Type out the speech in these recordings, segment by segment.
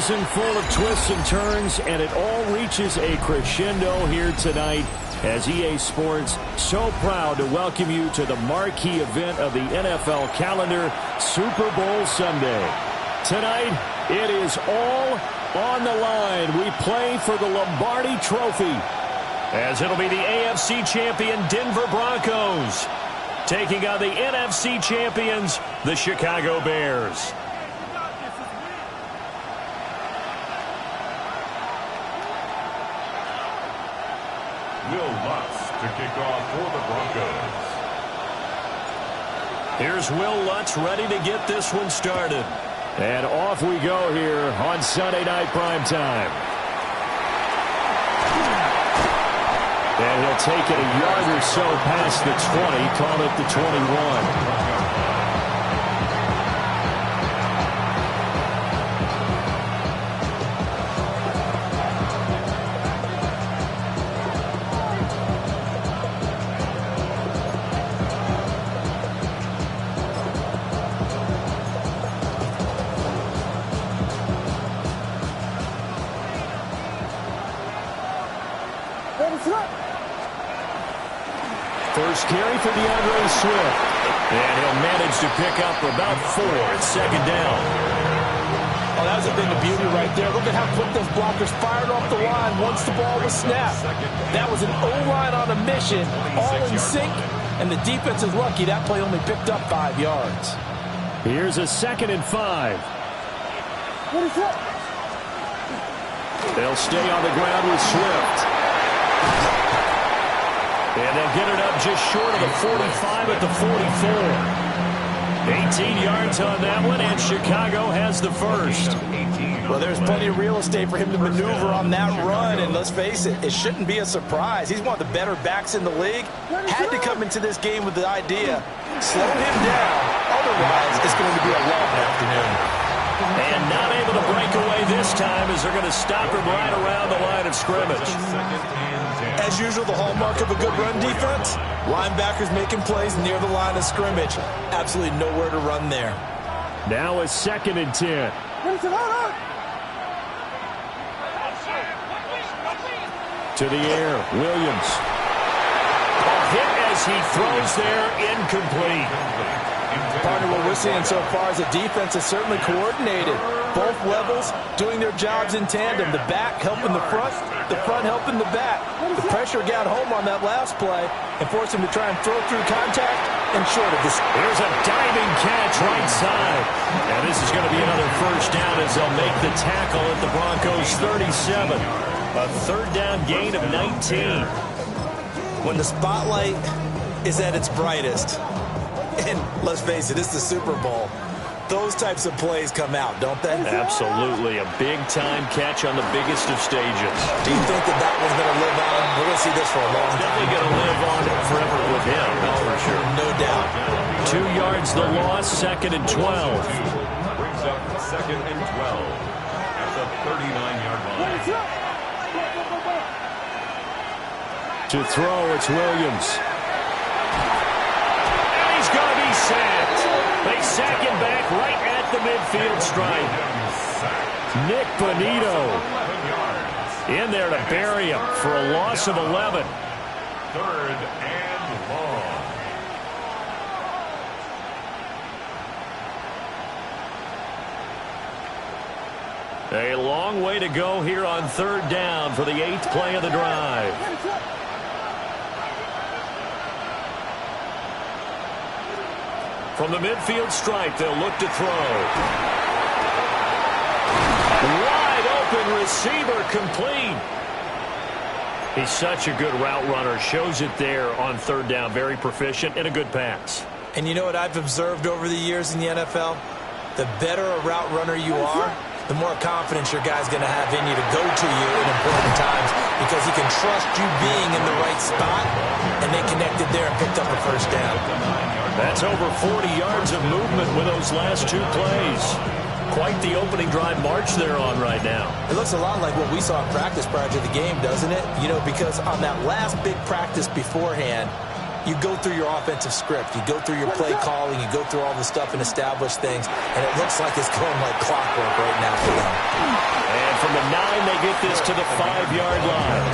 season full of twists and turns, and it all reaches a crescendo here tonight as EA Sports so proud to welcome you to the marquee event of the NFL calendar, Super Bowl Sunday. Tonight, it is all on the line. We play for the Lombardi Trophy, as it'll be the AFC champion Denver Broncos taking on the NFC champions, the Chicago Bears. Will Lutz to kick off for the Broncos. Here's Will Lutz ready to get this one started. And off we go here on Sunday Night Primetime. And he'll take it a yard or so past the 20, call it the 21. First carry for Llroe Swift. And he'll manage to pick up about 4 at second down. Oh, that was a bit of beauty right there. Look at how quick those blockers fired off the line once the ball was snapped. That was an O-line on a mission, all in sync, and the defense is lucky that play only picked up 5 yards. Here's a 2nd and 5. They'll stay on the ground with Swift. And they'll get it up just short of the 45 at the 44. 18 yards on that one, and Chicago has the first. Well, there's plenty of real estate for him to maneuver on that run, and let's face it, it shouldn't be a surprise. He's one of the better backs in the league. Had to come into this game with the idea, slow him down, otherwise it's going to be a long afternoon. And not able to break away this time as they're going to stop him right around the line of scrimmage. As usual, the hallmark of a good run defense, linebackers making plays near the line of scrimmage. Absolutely nowhere to run there. Now a 2nd and 10. To the air, Williams. A hit as he throws there, incomplete. Partner, what we're seeing so far is the defense is certainly coordinated. Both levels doing their jobs in tandem. The back helping the front helping the back. The pressure got home on that last play and forced him to try and throw through contact and short of this. Here's a diving catch right side. And this is going to be another first down as they'll make the tackle at the Broncos 37. A 3rd down gain of 19. When the spotlight is at its brightest, and let's face it, it's the Super Bowl, those types of plays come out, don't they? Absolutely. A big-time catch on the biggest of stages. Do you think that one's going to live on? We're going to see this for a long time. Definitely going to live on forever with him, that's for sure. No doubt. 2 yards the loss, 2nd and 12. Brings up 2nd and 12 at the 39-yard line. To throw, it's Williams. Going to be sacked. They sack him back right at the midfield stripe. Nick Bonito in there to bury him for a loss of 11. 3rd and long. A long way to go here on 3rd down for the 8th play of the drive. From the midfield stripe, they'll look to throw. Wide open receiver, complete. He's such a good route runner. Shows it there on 3rd down. Very proficient and a good pass. And you know what I've observed over the years in the NFL? The better a route runner you are, the more confidence your guy's going to have in you to go to you in important times because he can trust you being in the right spot, and they connected there and picked up a first down. That's over 40 yards of movement with those last 2 plays. Quite the opening drive march they're on right now. It looks a lot like what we saw in practice prior to the game, doesn't it? You know, because on that last big practice beforehand, you go through your offensive script, you go through your play calling, you go through all the stuff and establish things, and it looks like it's going like clockwork right now for them. get this to the 5-yard line.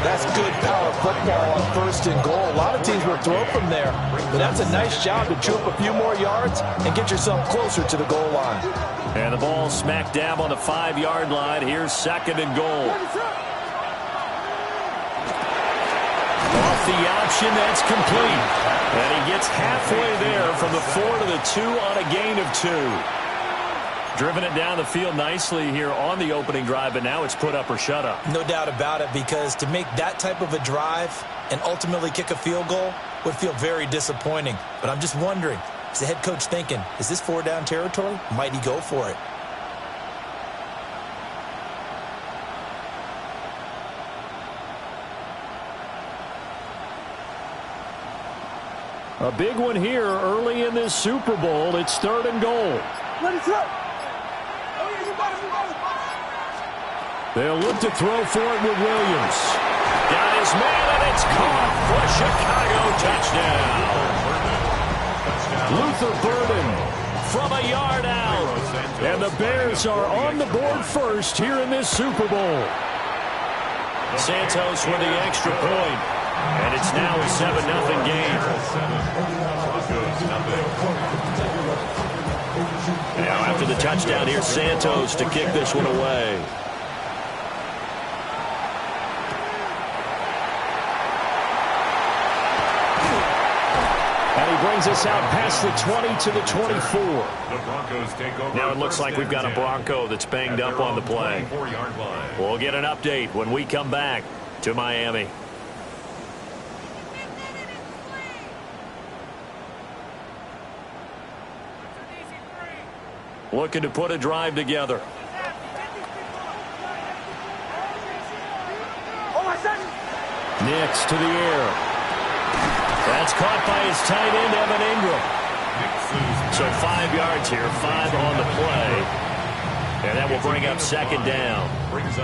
That's good power football on 1st and goal. A lot of teams will throw from there, but that's a nice job to chew up a few more yards and get yourself closer to the goal line. And the ball smack dab on the 5-yard line. Here's 2nd and goal. Off the option, that's complete. And he gets halfway there from the 4 to the 2 on a gain of 2. Driven it down the field nicely here on the opening drive, but now it's put up or shut up. No doubt about it, because to make that type of a drive and ultimately kick a field goal would feel very disappointing. But I'm just wondering, is the head coach thinking, is this 4-down territory? Might he go for it? A big one here early in this Super Bowl. It's 3rd and goal. They'll look to throw for it with Williams. Got his man, and it's caught for Chicago. Touchdown. Luther Burden from a yard out. And the Bears are on the board first here in this Super Bowl. Santos with the extra point. And it's now a 7-0 game. Now after the touchdown, here's Santos to kick this one away. And he brings us out past the 20 to the 24. Now it looks like we've got a Bronco that's banged up on the play. We'll get an update when we come back to Miami. Looking to put a drive together. Nix to the air. That's caught by his tight end, Evan Ingram. So 5 yards here, 5 on the play. And that will bring up 2nd down.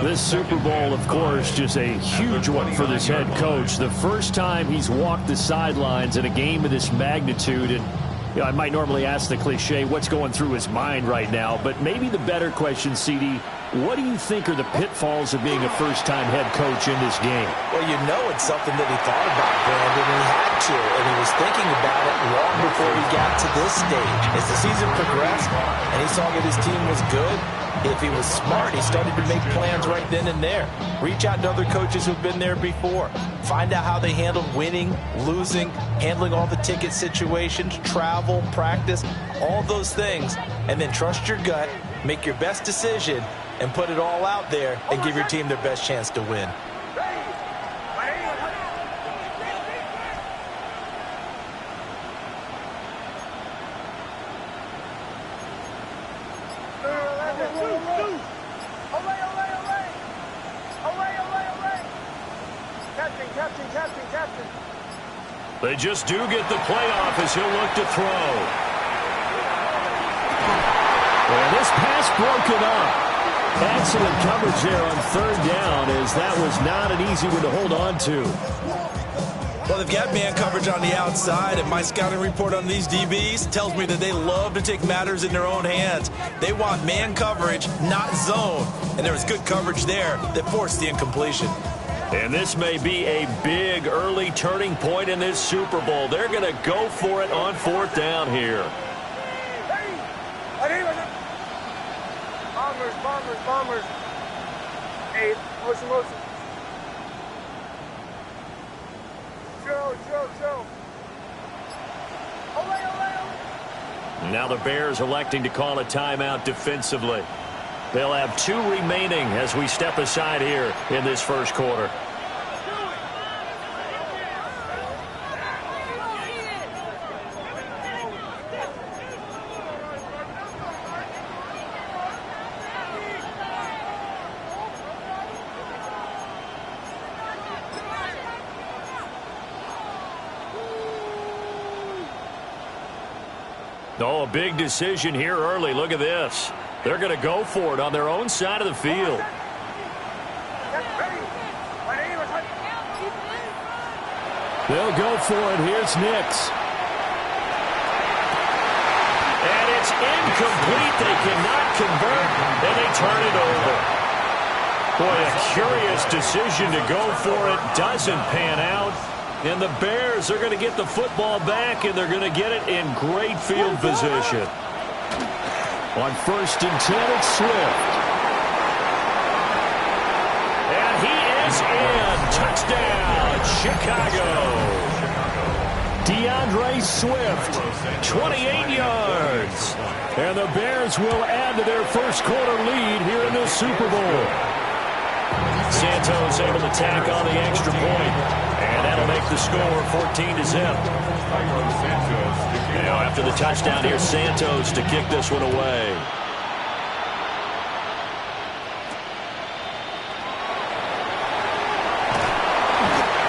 This Super Bowl, of course, just a huge one for this head coach. The first time he's walked the sidelines in a game of this magnitude. And you know, I might normally ask the cliche, what's going through his mind right now? But maybe the better question, CD, what do you think are the pitfalls of being a first-time head coach in this game? Well, you know it's something that he thought about, Brandon, and he had to, and he was thinking about it long before he got to this stage. As the season progressed and he saw that his team was good, if he was smart, he started to make plans right then and there. Reach out to other coaches who've been there before. Find out how they handled winning, losing, handling all the ticket situations, travel, practice, all those things. And then trust your gut, make your best decision, and put it all out there and give your team their best chance to win. They just do get the playoff as he'll look to throw. And this pass broken up. Excellent coverage there on 3rd down, as that was not an easy one to hold on to. Well, they've got man coverage on the outside, and my scouting report on these DBs tells me that they love to take matters in their own hands. They want man coverage, not zone. And there was good coverage there that forced the incompletion. And this may be a big early turning point in this Super Bowl. They're going to go for it on 4th down here. Bombers. Hey, motion. Joe. Now the Bears electing to call a timeout defensively. They'll have 2 remaining as we step aside here in this first quarter. Oh, a big decision here early. Look at this. They're going to go for it on their own side of the field. They'll go for it. Here's Nix. And it's incomplete. They cannot convert, and they turn it over. Boy, a curious decision to go for it. Doesn't pan out. And the Bears are going to get the football back, and they're going to get it in great field position. On 1st and 10, it's Swift. And he is in. Touchdown, Chicago. Llroe Swift, 28 yards. And the Bears will add to their first quarter lead here in the Super Bowl. Santos able to tack on the extra point. And that'll make the score 14-0. Now after the touchdown, here's Santos to kick this one away.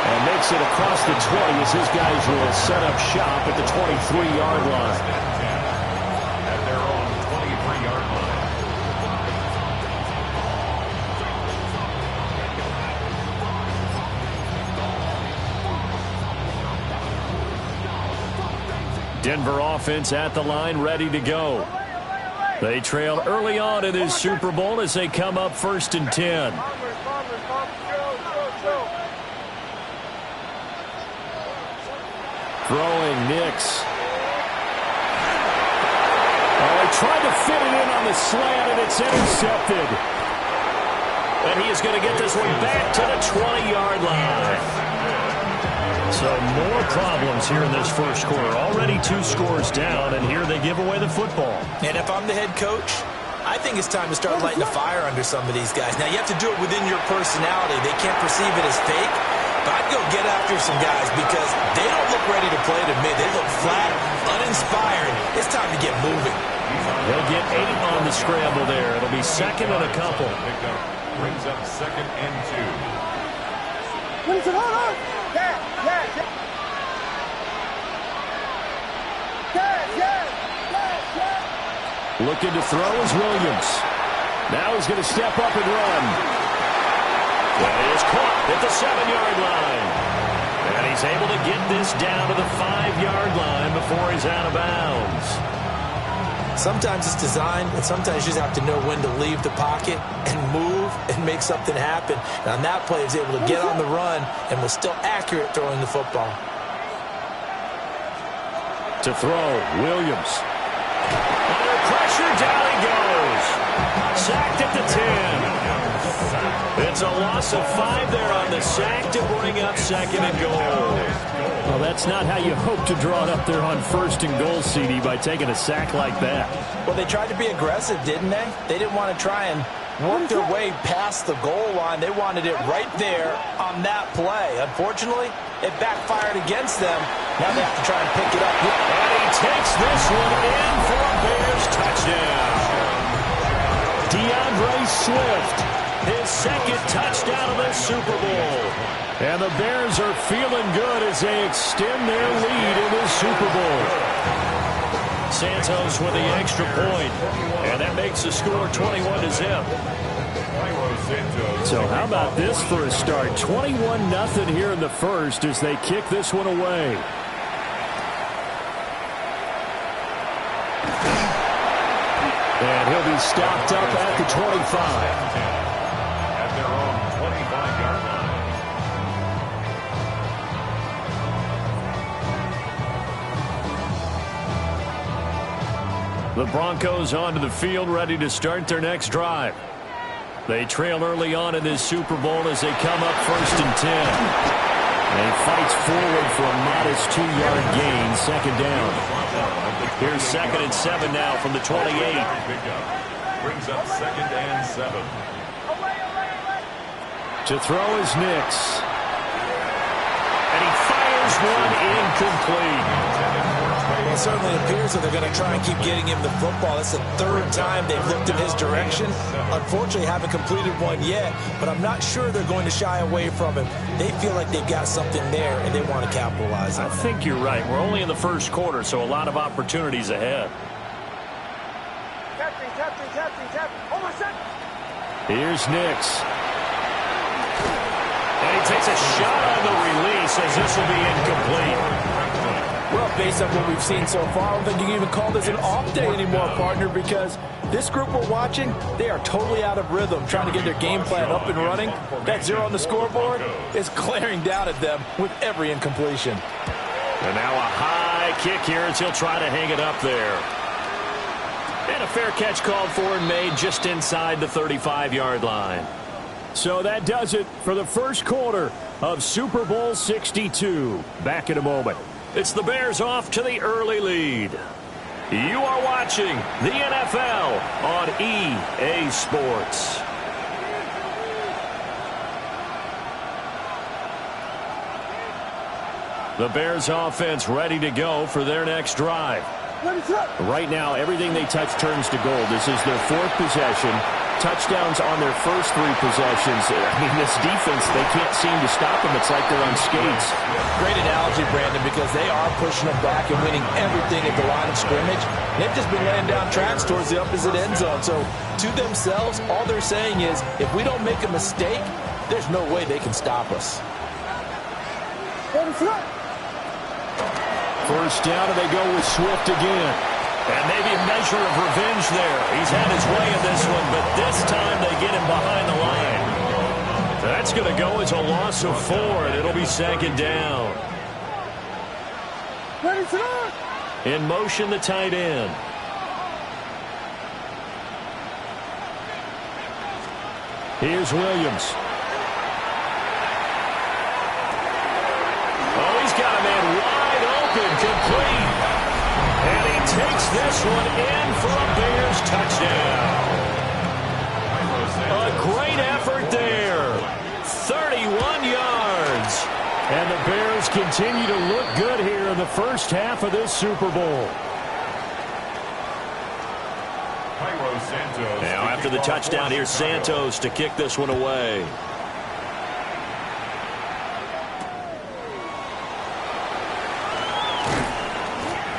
And makes it across the 20 as his guys will set up shop at the 23-yard line. At their own 23-yard line. Denver offense at the line, ready to go. They trail early on in this Super Bowl as they come up 1st and 10. Throwing Nix. Oh, he tried to fit it in on the slant, and it's intercepted. And he is going to get this one back to the 20-yard line. So more problems here in this first quarter. Already 2 scores down, and here they give away the football. And if I'm the head coach, I think it's time to start lighting a fire under some of these guys. Now, you have to do it within your personality. They can't perceive it as fake. But I'd go get after some guys because they don't look ready to play to me. They look flat, uninspired. It's time to get moving. They'll get 8 on the scramble there. It'll be 2nd and a couple. Brings up 2nd and 2. What is it? Hold on. Yeah. Looking to throw is Williams. Now he's going to step up and run. And he is caught at the 7-yard line. And he's able to get this down to the 5-yard line before he's out of bounds. Sometimes it's designed, and sometimes you just have to know when to leave the pocket and move and make something happen. And on that play, he was able to get on the run and was still accurate throwing the football. To throw, Williams. Under pressure, down he goes. Sacked at the 10. It's a loss of 5 there on the sack to bring up 2nd and goal. Well, that's not how you hope to draw it up there on 1st and goal, CD, by taking a sack like that. Well, they tried to be aggressive, didn't they? They didn't want to try and work their way past the goal line. They wanted it right there on that play. Unfortunately, it backfired against them. Now they have to try and pick it up. And he takes this one in for a Bears touchdown. Llroe Swift, his 2nd touchdown of the Super Bowl. And the Bears are feeling good as they extend their lead in the Super Bowl. Santos with the extra point, and that makes the score 21-0. So how about this for a start? 21-0 here in the first as they kick this one away. And he'll be stopped up at the 25. At their own 25-yard line. The Broncos onto the field, ready to start their next drive. They trail early on in this Super Bowl as they come up 1st and 10. And he fights forward for a modest 2-yard gain, 2nd down. Here's 2nd and 7 now from the 28. Brings up 2nd and 7. To throw is Nix. And he fires one incomplete. Well, it certainly appears that they're going to try and keep getting him the football. That's the 3rd time they've looked in his direction. Unfortunately, haven't completed one yet, but I'm not sure they're going to shy away from him. They feel like they've got something there, and they want to capitalize on it. I think you're right. We're only in the first quarter, so a lot of opportunities ahead. Captain. Hold on a second. Here's Nix. And he takes a shot on the release as this will be incomplete. Well, based on what we've seen so far, I don't think you can even call this an off day anymore, partner, because this group we're watching, they are totally out of rhythm, trying to get their game plan up and running. That 0 on the scoreboard is glaring down at them with every incompletion. And now a high kick here as he'll try to hang it up there. And a fair catch called for and made just inside the 35-yard line. So that does it for the first quarter of Super Bowl 62. Back in a moment. It's the Bears off to the early lead. You are watching the NFL on EA Sports. The Bears offense ready to go for their next drive. Right now, everything they touch turns to gold. This is their fourth possession. Touchdowns on their first 3 possessions. I mean, this defense, they can't seem to stop them. It's like they're on skates. Great analogy, Brandon, because they are pushing them back and winning everything at the line of scrimmage. They've just been laying down tracks towards the opposite end zone. So, to themselves, all they're saying is, if we don't make a mistake, there's no way they can stop us. First down, and they go with Swift again. And maybe a measure of revenge there. He's had his way in this one, but this time they get him behind the line. That's going to go as a loss of 4, and it'll be second down. In motion, the tight end. Here's Williams. Oh, he's got a man wide open, complete. And he takes this one in for a Bears touchdown. A great effort there. 31 yards. And the Bears continue to look good here in the first half of this Super Bowl. Now after the touchdown, here's Santos to kick this one away.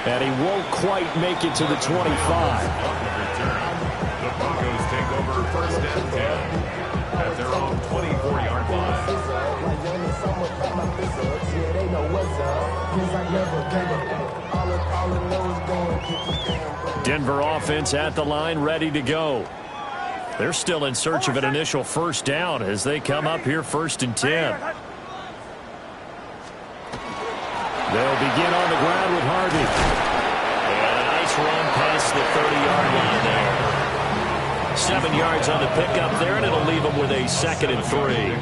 And he won't quite make it to the 25. The Broncos take over first and 10 at their own 24-yard line. Denver offense at the line, ready to go. They're still in search of an initial first down as they come up here first and 10. They'll begin on the ground with Harvey. And a nice run past the 30-yard line there. 7 yards on the pickup there, and it'll leave them with a 2nd and 3.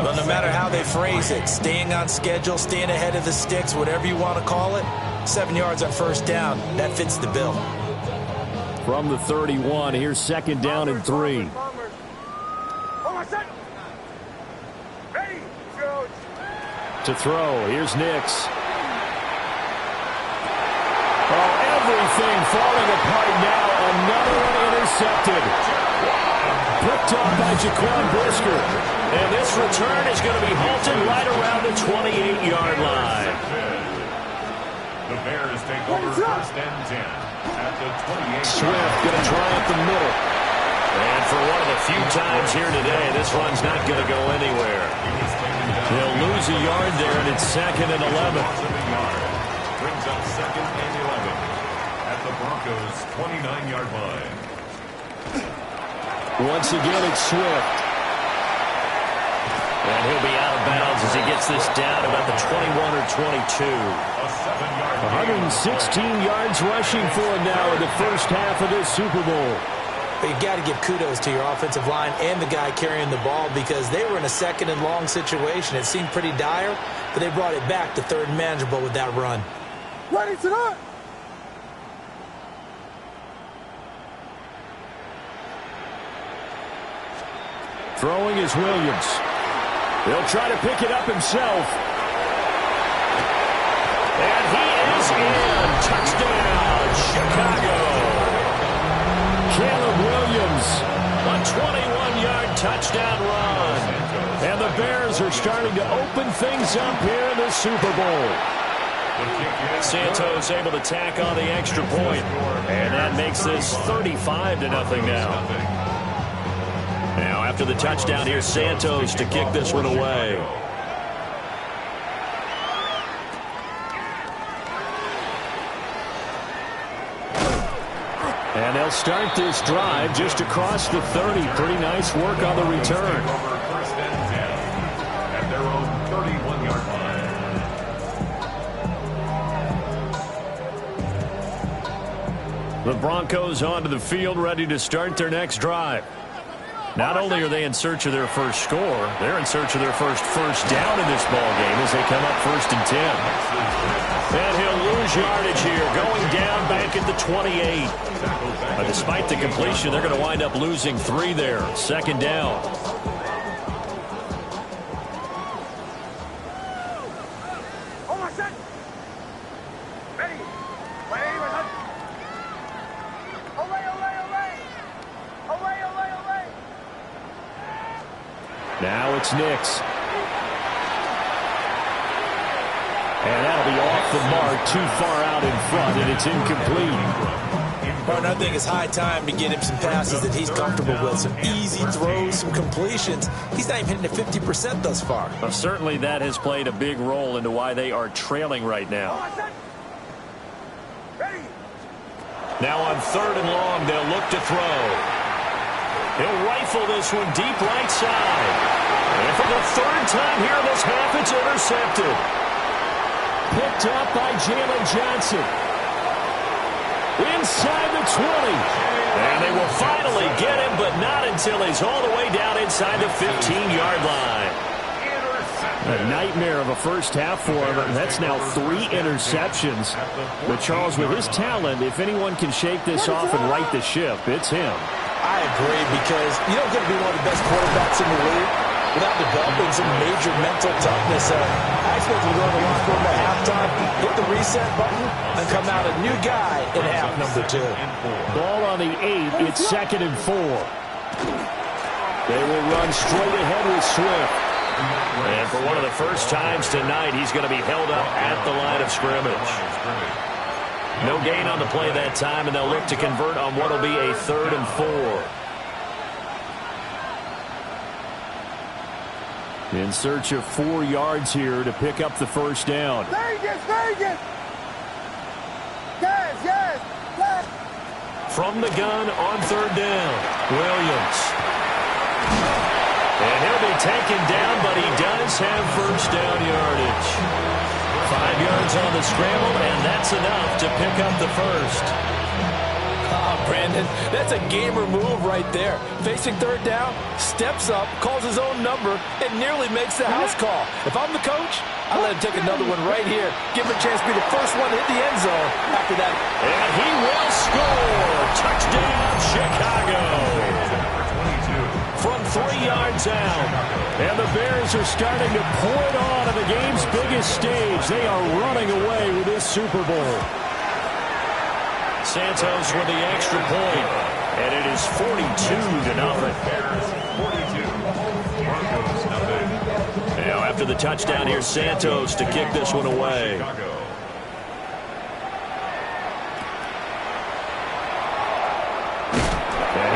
Well, no matter how they phrase it, staying on schedule, staying ahead of the sticks, whatever you want to call it, 7 yards on first down, that fits the bill. From the 31, here's 2nd down and 3. To throw, here's Nix. Oh, everything falling apart now. Another one intercepted. Picked up by Jaquan Brisker. And this return is going to be halted right around the 28-yard line. The Bears take over first and 10 at the 28. Swift going to try up the middle. And for one of the few times here today, this run's not going to go anywhere. They'll lose a yard there, and it's 2nd and 11. Brings up 2nd and 11 at the Broncos' 29-yard line. Once again, it's Swift. And he'll be out of bounds as he gets this down about the 21 or 22. 116 yards rushing for him now in the first half of this Super Bowl. But you got to give kudos to your offensive line and the guy carrying the ball because they were in a 2nd and long situation. It seemed pretty dire, but they brought it back to 3rd and manageable with that run. Ready to run. Throwing is Williams. He'll try to pick it up himself. And he is in. Touchdown, Chicago. Caleb Williams, a 21-yard touchdown run. And the Bears are starting to open things up here in the Super Bowl. Santos able to tack on the extra point. And that makes this 35-0 now. Now after the touchdown, here's Santos to kick this one away. And they'll start this drive just across the 30. Pretty nice work on the return. First and 10 at their own 31-yard line. The Broncos onto the field, ready to start their next drive. Not only are they in search of their first score, they're in search of their first down in this ball game as they come up 1st and 10. And he'll lose yardage here, going down back at the 28. But despite the completion, they're going to wind up losing 3 there. 2nd down. Now it's Nix. And that'll be off the mark, too far out in front, and it's incomplete. Partner, I think it's high time to get him some passes that he's comfortable with. Some easy throws, some completions. He's not even hitting at 50% thus far. Well, certainly that has played a big role into why they are trailing right now. Now on 3rd and long, they'll look to throw. He'll rifle this one deep right side. And for the 3rd time here this half, it's intercepted. Picked up by Jalen Johnson. Inside the 20. And they will finally get him, but not until he's all the way down inside the 15-yard line. A nightmare of a first half for him. That's now 3 interceptions. But Charles, with his talent, if anyone can shake this off and right the ship, it's him. I agree, because you don't get to be one of the best quarterbacks in the league without developing some major mental toughness. I expect him to go in the locker room at halftime, hit the reset button, and come out a new guy in half number 2. Ball on the 8. It's 2nd and 4. They will run straight ahead with Swift. And for one of the first times tonight, he's going to be held up at the line of scrimmage. No gain on the play that time, and they'll look to convert on what will be a 3rd and 4. In search of 4 yards here to pick up the first down. Vegas! Yes! From the gun on 3rd down, Williams. And he'll be taken down, but he does have first down yardage. 5 yards on the scramble, and that's enough to pick up the first. Brandon, that's a gamer move right there. Facing 3rd down, steps up, calls his own number, and nearly makes the house call. If I'm the coach, I'll let him take another one right here. Give him a chance to be the first one to hit the end zone after that. And he will score. Touchdown, Chicago. From 3 yards out. And the Bears are starting to pour it on the game's biggest stage. They are running away with this Super Bowl. Santos with the extra point. And it is 42-0. Now after the touchdown, here's Santos to kick this one away.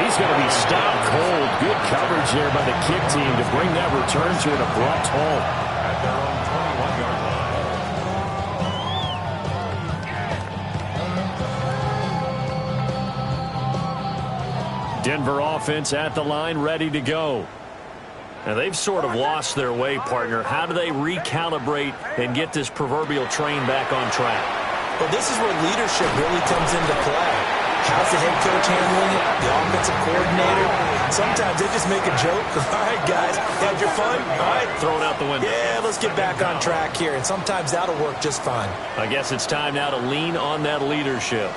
He's going to be stopped cold. Good coverage there by the kick team to bring that return to an abrupt halt. At their own 21-yard line. Denver offense at the line, ready to go. Now they've sort of lost their way, partner. How do they recalibrate and get this proverbial train back on track? Well, this is where leadership really comes into play. How's the head coach handling it? The offensive coordinator? Sometimes they just make a joke. All right, guys, had your fun? All right. Throw it out the window. Yeah, let's get back on track here. And sometimes that'll work just fine. I guess it's time now to lean on that leadership.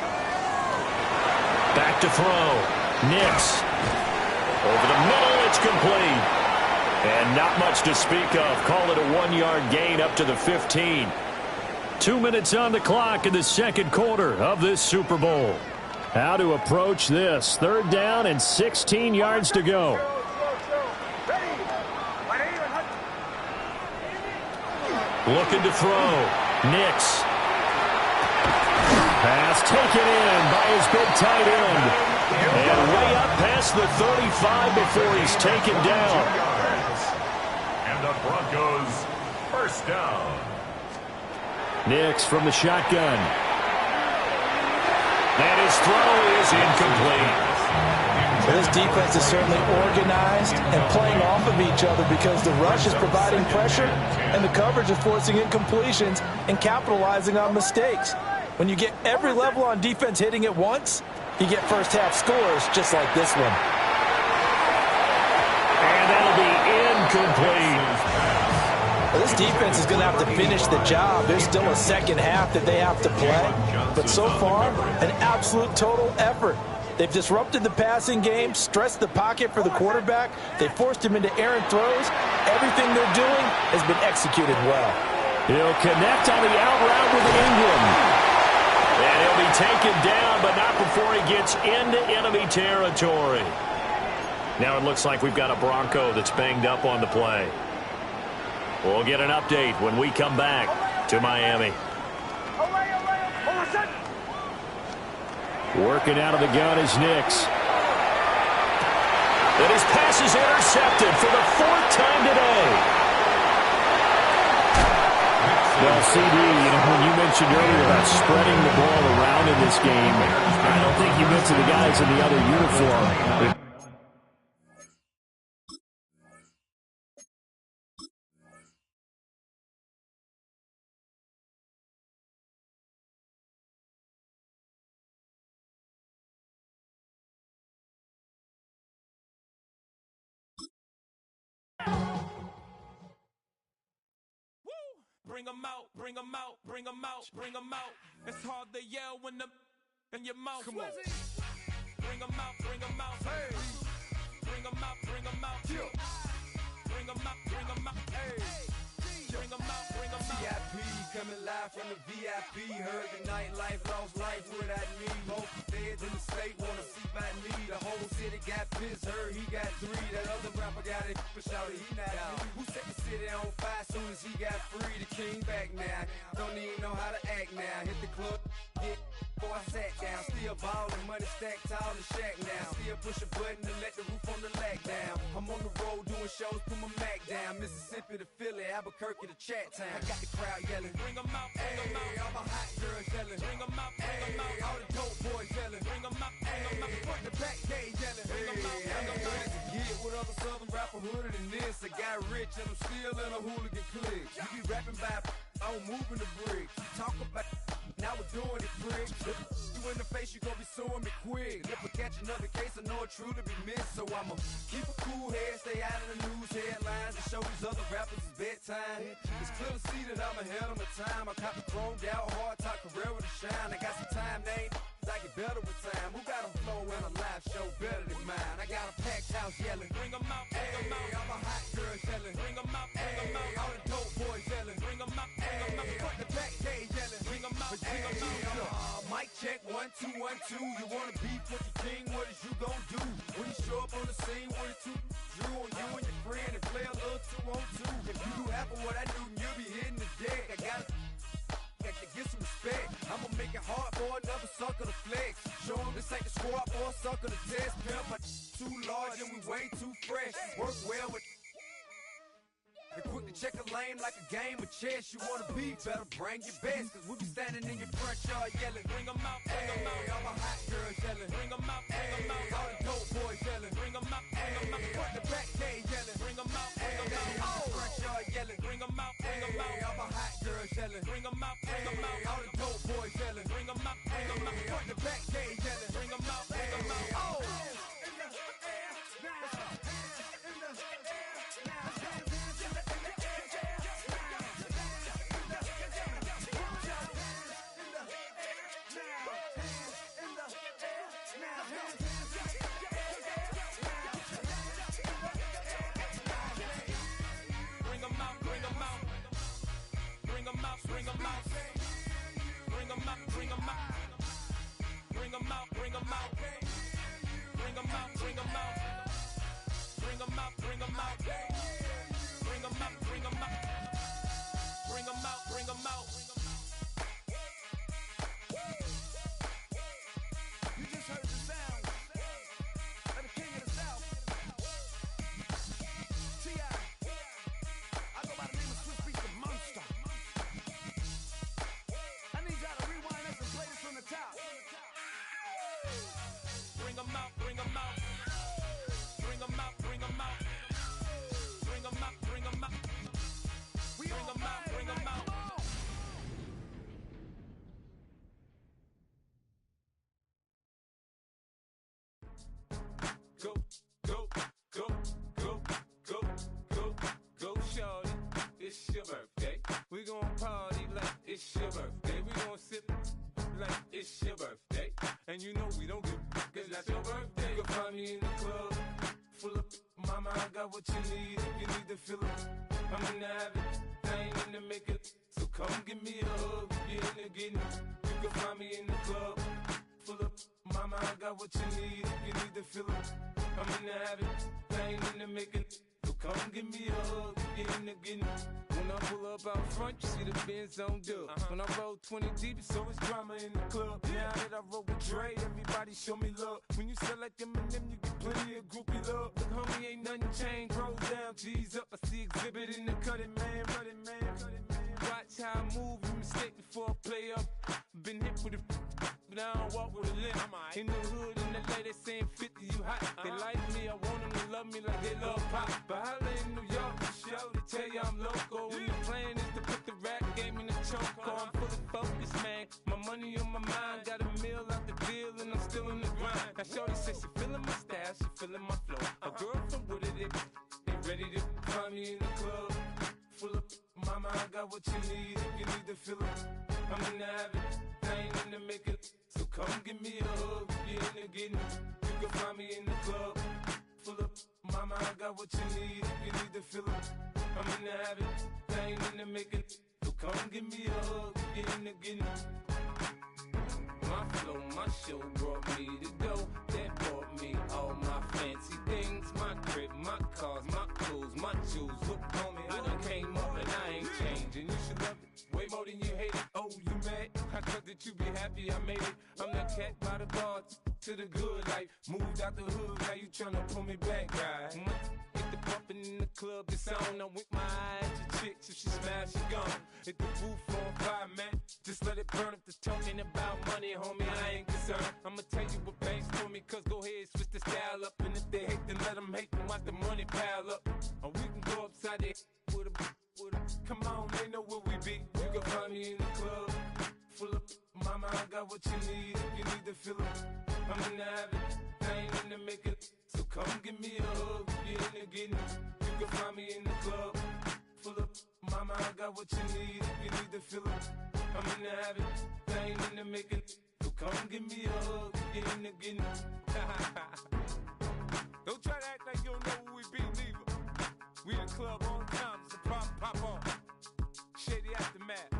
Back to throw. Nix. Over the middle, it's complete. And not much to speak of. Call it a 1-yard gain up to the 15. 2 minutes on the clock in the 2nd quarter of this Super Bowl. How to approach this. 3rd down and 16 yards to go. Looking to throw. Nix. Pass taken in by his big tight end. And way up past the 35 before he's taken down. And the Broncos first down. Nix from the shotgun. And his throw is incomplete. Well, this defense is certainly organized and playing off of each other because the rush is providing pressure and the coverage is forcing incompletions and capitalizing on mistakes. When you get every level on defense hitting at once, you get first-half scores just like this one. And that'll be incomplete. Well, this defense is going to have to finish the job. There's still a second half that they have to play. But so far, an absolute total effort. They've disrupted the passing game, stressed the pocket for the quarterback. They forced him into errant throws. Everything they're doing has been executed well. He'll connect on the out route with an Ingram. And he'll be taken down, but not before he gets into enemy territory. Now it looks like we've got a Bronco that's banged up on the play. We'll get an update when we come back to Miami. Working out of the gun is Nix. And his pass is intercepted for the 4th time today. Well, CD, when you mentioned earlier about spreading the ball around in this game, I don't think you meant to the guys in the other uniform. Bring 'em out, bring 'em out, bring 'em out, bring 'em out. It's hard to yell when the in your mouth. Come on. Bring 'em out, bring 'em out. Hey. Bring 'em out, bring 'em out. Yeah. Bring 'em out, bring 'em out. Hey. Bring 'em out, bring 'em out. VIP coming live from the VIP. Heard the nightlife, lost life without me. Both feds in the state wanna see by me. The whole city got pissed, heard he got 3. That other rapper got it, but shouted he not out. Who set the city on fire soon as he got free? The king back now. Don't even know how to act now. Hit the club, get before I sat down. Still ballin', money stacked tall in shack now. Still push a button to let the roof on the lag down. I'm on the road doing shows, put my Mac down. Mississippi to Philly, Albuquerque to Chat Town. I got the crowd yelling, bring 'em out, bring 'em out. All my hot girls yelling, bring 'em out, bring 'em out. All the dope boys yelling, bring 'em out, bring 'em out. Front the back gate yelling, bring 'em out, bring 'em out. To get with other southern rapper hooded than this. I got rich and I'm still in a hooligan clique. You be rapping by, I'm moving the bricks. You talk about, now we're doing it, prick. You in the face, you gon' be suing me quick. If I catch another case, I know it truly be missed. So I'ma keep a cool head, stay out of the news headlines, and show these other rappers it's bedtime. It's clear to see that I'm ahead of my time. I caught the chromed out, hard top career with a shine. I got some time, they ain't I get better with time. Who got a flow and a live show better than mine? I got a packed house yelling, bring 'em out, bring 'em out. All my hot girls yelling, bring 'em out, bring 'em out. All the dope boys yelling, bring 'em out, bring 'em out. Front the back gate yelling, bring 'em out, bring 'em out. Mic check, 1, 2, 1, 2. You wanna beef with the king? What is you gon' do? When you show up on the scene, 1 or 2, drew on you and your friend and play a little 2-on-2. If you do half of what I do, you'll be hitting the deck. I gotta get some respect. I'ma make it hard for another sucker to flex. Show 'em this ain't the squad for a sucker to test. Pimp, but too large and we way too fresh. Work well with and quick to check a lane like a game of chess. You wanna be better, bring your best. Cause we be standing in your front yard yelling, bring 'em out, bring 'em out. All my hot girls yelling, bring 'em out, bring 'em out. All the dope boys yelling, bring 'em out, bring 'em out. Front the back gate yelling, bring 'em out, bring 'em out. Oh, front yard yelling, bring 'em out, bring 'em out. All my hot girls yelling, bring 'em out, bring 'em out. All the dope boys yelling, bring 'em out, bring 'em out. Front the back gate yelling, bring 'em out, bring 'em out. Oh. Bring 'em out, bring 'em out. Bring 'em out, bring 'em out. Bring 'em out, bring 'em out. Bring 'em out, bring 'em out. Bring 'em out, bring 'em out. Bring 'em out, bring 'em out. Bring 'em out, bring 'em out. Bring 'em out, bring 'em out. You just heard the sound of the king of the South. T.I. I go by the name of Swiss Beats the Monster. I need y'all to rewind this and play this from the top. gon' party like it's your birthday. We gon' sip like it's your birthday. And you know we don't give cause that's your birthday. You can find me in the club, full of mama, I got what you need. If you need to fill it, I'm in the habit, I ain't in the make it. So come give me a hug, if you're in the getting. You can find me in the club, full of mama, I got what you need. If you need to fill it, I'm in the habit, I ain't in the make it. So come give me a hug, if you're in the getting. When I pull up out front, you see the Benz on dub. When I roll 20 deep, it's always drama in the club. Now that I roll with Llzaire, everybody show me love. When you sell like Eminem, you get plenty of groupie love. Look, homie, ain't nothing changed. Rolls down, G's up. I see exhibit in the cutting, man. Running, man. Watch how I move, you mistake before I play up. Been hit with a but I don't walk with a limp. In the hood, in the LA, they saying 50, you hot. They like me, I want them to love me like they love pop. But holla in New York, for show to tell you I'm local. And the plan is to put the rap game in the choke. I'm fully focused, man. My money on my mind, got a meal out the deal, and I'm still in the grind. Now shorty says she feeling my style, she feeling my flow. A girl from Wooded, they ready to find me in the club. Full of mama, I got what you need. If you need to fill it, I'm in the habit, I ain't in the make it. So come give me a hug, if you're in the getting. You can find me in the club, full of mama, I got what you need. If you need to fill it, I'm in the habit, I ain't in the make it. So come give me a hug, if you're in the getting. My flow, my show brought me to go. That brought me all my fancy things. My crib, my cars, my clothes, my jewels. Look, homie, I done came up and I ain't changing. You should love it way more than you hate it. Oh, you mad? I thought that you be happy I made it. I'm that cat by the bar to the good life. Moved out the hood, now you tryna pull me back, guy. Get the bumpin' in the club, it's on. I'm with my eyes to chicks, if she smash, she gone. Hit the roof on fire, man. Just let it burn. If the talking about money, homie, I ain't concerned. I'ma tell you what banks told me, cause go ahead, switch the style up. And if they hate, then let them hate, then watch the money pile up. Or we can go upside there with a come on, they know where we be. You can find me in the club, full of mama, I got what you need. If you need to fill it, I'm in the habit, I ain't in the make it. So come give me a hug, if you're in the getting. You can find me in the club, full of mama, I got what you need. If you need to fill it, I'm in the habit, I ain't in the make it. So come give me a hug, if you're in the getting. Don't try to act like you don't know who we be, neither. We in the club all the time, it's a pop on. Shady Aftermath.